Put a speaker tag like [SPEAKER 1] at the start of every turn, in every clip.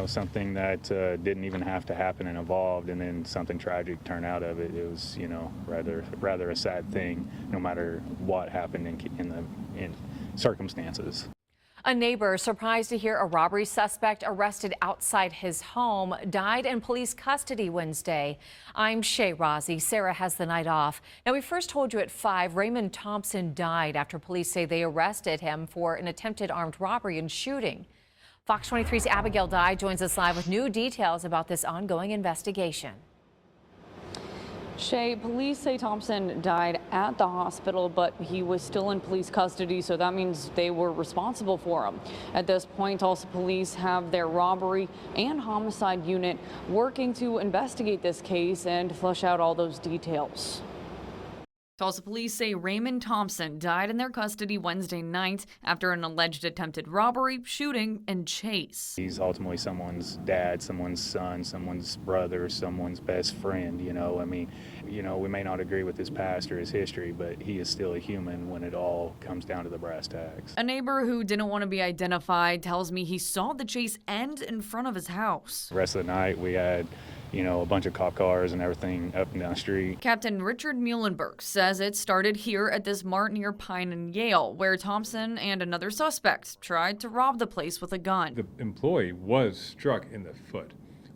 [SPEAKER 1] something that didn't even have to happen and evolved, and then something tragic turned out of it. It was, rather a sad thing, no matter what happened in circumstances.
[SPEAKER 2] A neighbor surprised to hear a robbery suspect arrested outside his home died in police custody Wednesday. I'm Shay Rozzi. Sarah has the night off. Now, we first told you at 5, Raymond Thompson died after police say they arrested him for an attempted armed robbery and shooting. Fox 23's Abigail Dye joins us live with new details about this ongoing investigation.
[SPEAKER 3] Shay, police say Thompson died at the hospital, but he was still in police custody, so that means they were responsible for him. At this point, Tulsa police have their robbery and homicide unit working to investigate this case and flush out all those details. Tulsa police say Raymond Thompson died in their custody Wednesday night after an alleged attempted robbery, shooting, and chase.
[SPEAKER 1] He's ultimately someone's dad, someone's son, someone's brother, someone's best friend, we may not agree with his past or his history, but he is still a human when it all comes down to the brass tacks.
[SPEAKER 3] A neighbor who didn't want to be identified tells me he saw the chase end in front of his house.
[SPEAKER 1] The rest of the night, we had a bunch of cop cars and everything up and down the street.
[SPEAKER 3] Captain Richard Muhlenberg says it started here at this mart near Pine and Yale, where Thompson and another suspect tried to rob the place with a gun.
[SPEAKER 4] The employee was struck in the foot.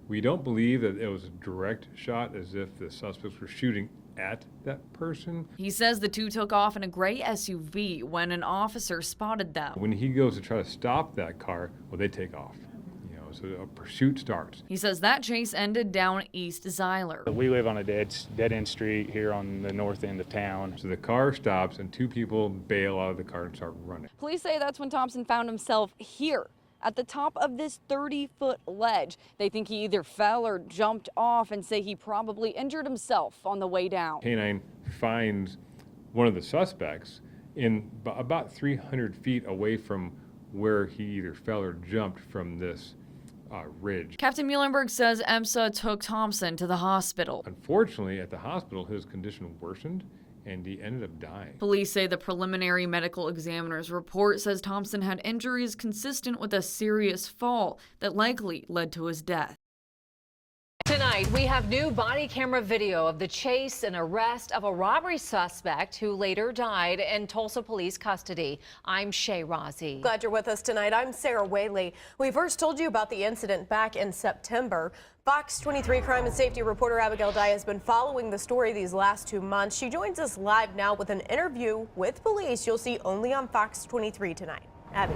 [SPEAKER 4] We don't believe that it was a direct shot, as if the suspects were shooting at that person.
[SPEAKER 3] He says the two took off in a gray SUV when an officer spotted them.
[SPEAKER 4] When he goes to try to stop that car, well, they take off. So a pursuit starts.
[SPEAKER 3] He says that chase ended down East Zeiler.
[SPEAKER 1] We live on a dead-end street here on the north end of town.
[SPEAKER 4] So the car stops and two people bail out of the car and start running.
[SPEAKER 3] Police say that's when Thompson found himself here at the top of this 30-foot ledge. They think he either fell or jumped off and say he probably injured himself on the way down.
[SPEAKER 4] K-9 finds one of the suspects in about 300 feet away from where he either fell or jumped from this ridge.
[SPEAKER 3] Captain Muhlenberg says EMSA took Thompson to the hospital.
[SPEAKER 4] Unfortunately, at the hospital, his condition worsened and he ended up dying.
[SPEAKER 3] Police say the preliminary medical examiner's report says Thompson had injuries consistent with a serious fall that likely led to his death.
[SPEAKER 2] Tonight, we have new body camera video of the chase and arrest of a robbery suspect who later died in Tulsa police custody. I'm Shay Rozzi.
[SPEAKER 5] Glad you're with us tonight. I'm Sarah Whaley. We first told you about the incident back in September. Fox 23 crime and safety reporter Abigail Dye has been following the story these last 2 months. She joins us live now with an interview with police you'll see only on Fox 23 tonight. Abby.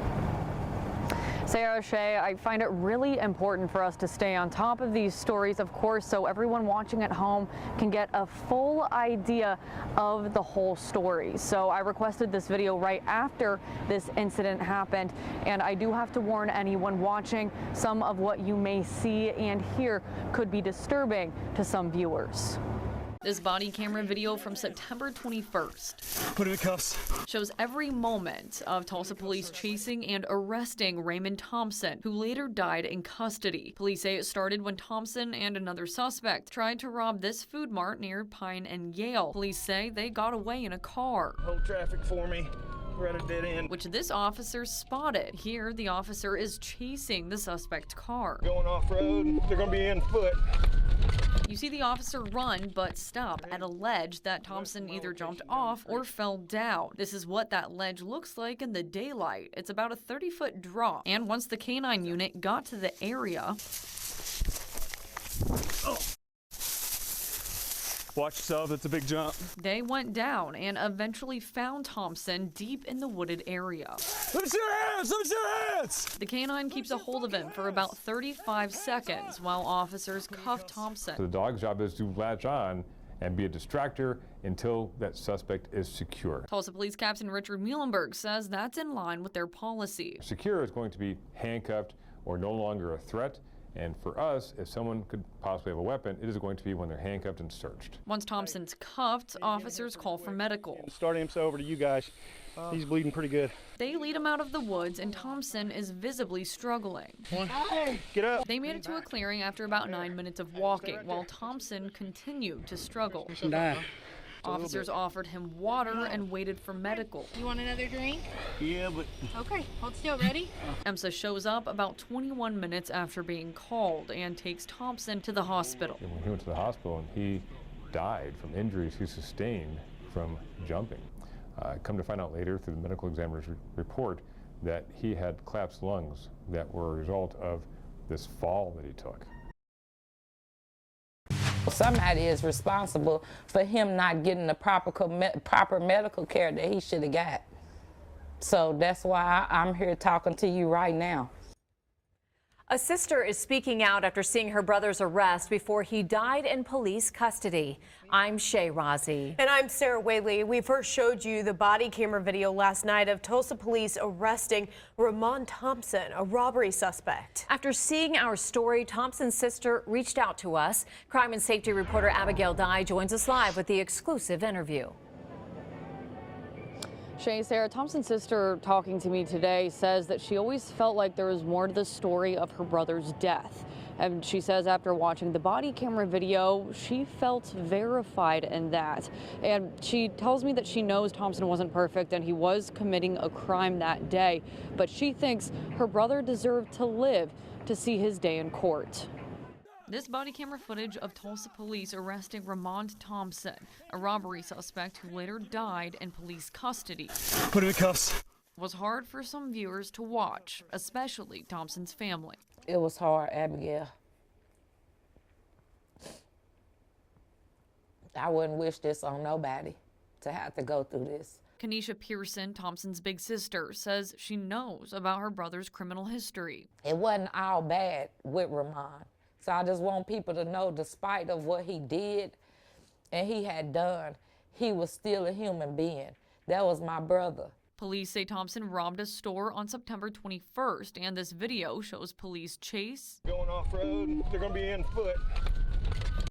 [SPEAKER 3] Sarah, Shay, I find it really important for us to stay on top of these stories, of course, so everyone watching at home can get a full idea of the whole story. So I requested this video right after this incident happened, and I do have to warn anyone watching, some of what you may see and hear could be disturbing to some viewers. This body camera video from September 21st
[SPEAKER 6] put him in cuffs.
[SPEAKER 3] Shows every moment of Tulsa police chasing and arresting Raymond Thompson, who later died in custody. Police say it started when Thompson and another suspect tried to rob this food mart near Pine and Yale. Police say they got away in a car.
[SPEAKER 6] Hold traffic for me. We're at a dead end.
[SPEAKER 3] Which this officer spotted. Here, the officer is chasing the suspect car.
[SPEAKER 6] Going off-road. They're going to be in foot.
[SPEAKER 3] You see the officer run but stop at a ledge that Thompson either jumped off or fell down. This is what that ledge looks like in the daylight. It's about a 30-foot drop. And once the K-9 unit got to the area...
[SPEAKER 6] Watch yourself, that's a big jump.
[SPEAKER 3] They went down and eventually found Thompson deep in the wooded area.
[SPEAKER 6] Let me see your hands! Let me see your hands!
[SPEAKER 3] The K-9 keeps a hold of him for about 35 seconds while officers cuff Thompson.
[SPEAKER 4] So the dog's job is to latch on and be a distractor until that suspect is secure.
[SPEAKER 3] Tulsa Police Captain Richard Muhlenberg says that's in line with their policy.
[SPEAKER 4] Secure is going to be handcuffed or no longer a threat. And for us, if someone could possibly have a weapon, it is going to be when they're handcuffed and searched.
[SPEAKER 3] Once Thompson's cuffed, officers call for medical.
[SPEAKER 6] Starting him over to you guys. He's bleeding pretty good.
[SPEAKER 3] They lead him out of the woods, and Thompson is visibly struggling.
[SPEAKER 6] Get up.
[SPEAKER 3] They made it to a clearing after about 9 minutes of walking, while Thompson continued to struggle. Officers offered him water and waited for medical.
[SPEAKER 7] You want another drink?
[SPEAKER 6] Yeah, but
[SPEAKER 7] Okay, hold still. Ready?
[SPEAKER 3] EMSA shows up about 21 minutes after being called and takes Thompson to the hospital.
[SPEAKER 4] And when he went to the hospital, and he died from injuries he sustained from jumping. Come to find out later through the medical examiner's report that he had collapsed lungs that were a result of this fall that he took.
[SPEAKER 8] Somebody is responsible for him not getting the proper medical care that he should have got. So that's why I'm here talking to you right now.
[SPEAKER 2] A sister is speaking out after seeing her brother's arrest before he died in police custody. I'm Shay Rozzi.
[SPEAKER 5] And I'm Sarah Whaley. We first showed you the body camera video last night of Tulsa police arresting Ramon Thompson, a robbery suspect.
[SPEAKER 2] After seeing our story, Thompson's sister reached out to us. Crime and safety reporter Abigail Dye joins us live with the exclusive interview.
[SPEAKER 3] Shay, Sarah, Thompson's sister talking to me today says that she always felt like there was more to the story of her brother's death. And she says after watching the body camera video, she felt verified in that. And she tells me that she knows Thompson wasn't perfect and he was committing a crime that day, but she thinks her brother deserved to live to see his day in court. This body camera footage of Tulsa police arresting Ramon Thompson, a robbery suspect who later died in police custody,
[SPEAKER 6] put him in cuffs.
[SPEAKER 3] Was hard for some viewers to watch, especially Thompson's family.
[SPEAKER 8] It was hard, Abigail. I wouldn't wish this on nobody, to have to go through this.
[SPEAKER 3] Kenesha Pearson, Thompson's big sister, says she knows about her brother's criminal history.
[SPEAKER 8] It wasn't all bad with Ramon. So I just want people to know, despite of what he did and he had done, he was still a human being. That was my brother.
[SPEAKER 3] Police say Thompson robbed a store on September 21st, and this video shows police chase,
[SPEAKER 6] Going off-road, they're gonna be in foot.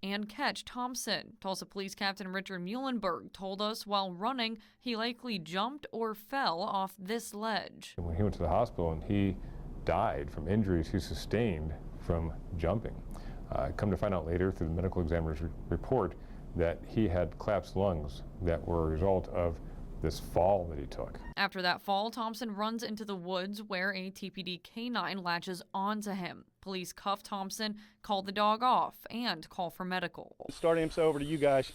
[SPEAKER 3] and catch Thompson. Tulsa Police Captain Richard Muhlenberg told us while running, he likely jumped or fell off this ledge.
[SPEAKER 4] And when he went to the hospital, and he died from injuries he sustained from jumping. Come to find out later through the medical examiner's report that he had collapsed lungs that were a result of this fall that he took.
[SPEAKER 3] After that fall, Thompson runs into the woods where a TPD canine latches onto him. Police cuff Thompson, call the dog off, and call for medical.
[SPEAKER 6] Start IMSA over to you guys.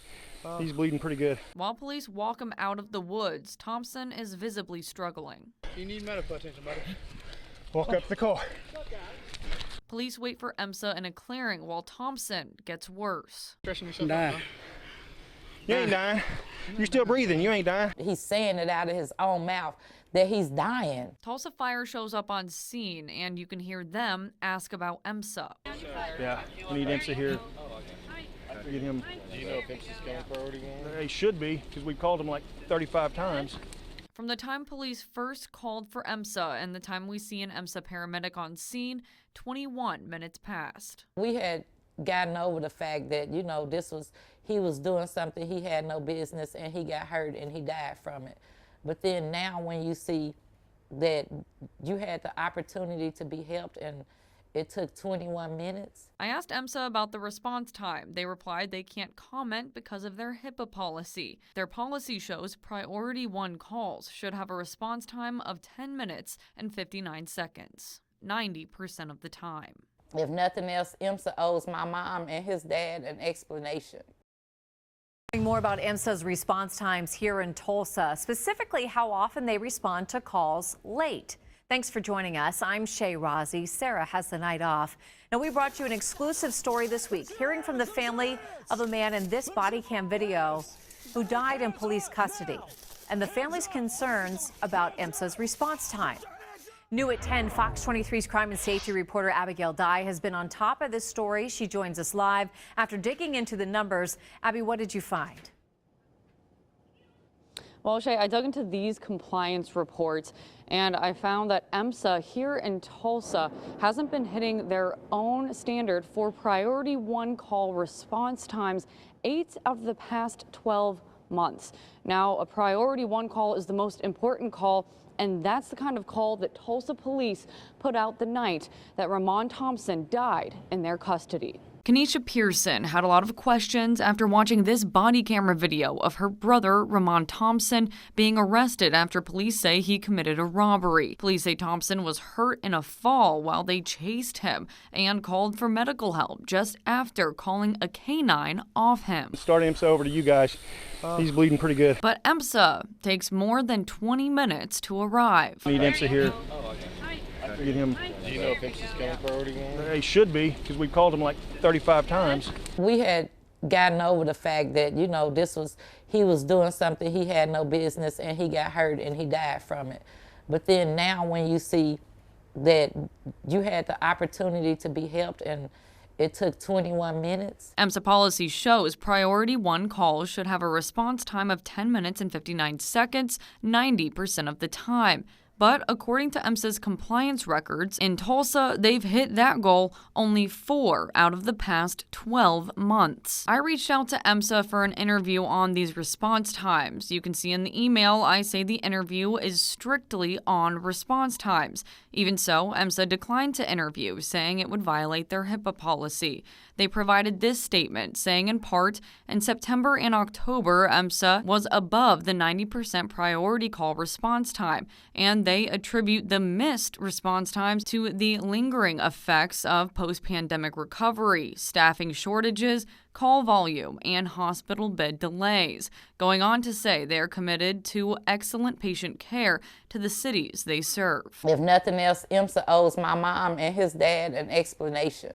[SPEAKER 6] He's bleeding pretty good.
[SPEAKER 3] While police walk him out of the woods, Thompson is visibly struggling.
[SPEAKER 6] You need medical attention, buddy. Walk up to the car.
[SPEAKER 3] Police wait for EMSA in a clearing while Thompson gets worse.
[SPEAKER 6] I'm dying. You ain't dying. You're still breathing. You ain't dying.
[SPEAKER 8] He's saying it out of his own mouth that he's dying.
[SPEAKER 3] Tulsa Fire shows up on scene, and you can hear them ask about EMSA.
[SPEAKER 6] Yeah, we need IMSA here. Get him.
[SPEAKER 9] Do you know if IMSA's coming priority one?
[SPEAKER 6] They should be, because we called him like 35 times.
[SPEAKER 3] From the time police first called for EMSA and the time we see an EMSA paramedic on scene, 21 minutes passed.
[SPEAKER 8] We had gotten over the fact that, you know, he was doing something he had no business and he got hurt and he died from it. But then now when you see that you had the opportunity to be helped and it took 21 minutes.
[SPEAKER 3] I asked EMSA about the response time. They replied they can't comment because of their HIPAA policy. Their policy shows priority 1 calls should have a response time of 10 minutes and 59 seconds, 90% of the time.
[SPEAKER 8] If nothing else, IMSA owes my mom and his dad an explanation.
[SPEAKER 2] More about EMSA's response times here in Tulsa, specifically how often they respond to calls late. Thanks for joining us. I'm Shay Rozzi. Sarah has the night off. Now, we brought you an exclusive story this week, hearing from the family of a man in this body cam video who died in police custody, and the family's concerns about EMSA's response time. New at 10, Fox 23's crime and safety reporter Abigail Dye has been on top of this story. She joins us live after digging into the numbers. Abby, what did you find?
[SPEAKER 3] Well, Shay, I dug into these compliance reports and I found that EMSA here in Tulsa hasn't been hitting their own standard for priority 1 call response times 8 of the past 12 months. Now, a priority 1 call is the most important call, and that's the kind of call that Tulsa police put out the night that Ramon Thompson died in their custody.
[SPEAKER 10] Kenesha Pearson had a lot of questions after watching this body camera video of her brother, Ramon Thompson, being arrested after police say he committed a robbery. Police say Thompson was hurt in a fall while they chased him and called for medical help just after calling a canine off him.
[SPEAKER 6] Start EMSA over to you guys. He's bleeding pretty good.
[SPEAKER 10] But EMSA takes more than 20 minutes to arrive.
[SPEAKER 6] Need EMSA here. Get him.
[SPEAKER 9] Do you know if IMSA's coming priority one?
[SPEAKER 6] He should be, because we've called him like 35 times.
[SPEAKER 8] We had gotten over the fact that, you know, he was doing something he had no business and he got hurt and he died from it. But then now when you see that you had the opportunity to be helped and it took 21 minutes.
[SPEAKER 10] EMSA policy shows priority 1 calls should have a response time of 10 minutes and 59 seconds 90% of the time. But according to EMSA's compliance records, in Tulsa, they've hit that goal only 4 out of the past 12 months. I reached out to EMSA for an interview on these response times. You can see in the email I say the interview is strictly on response times. Even so, EMSA declined to interview, saying it would violate their HIPAA policy. They provided this statement, saying in part, in September and October, EMSA was above the 90% priority call response time, and they attribute the missed response times to the lingering effects of post-pandemic recovery, staffing shortages, call volume, and hospital bed delays, going on to say they are committed to excellent patient care to the cities they serve.
[SPEAKER 8] If nothing else, IMSA owes my mom and his dad an explanation.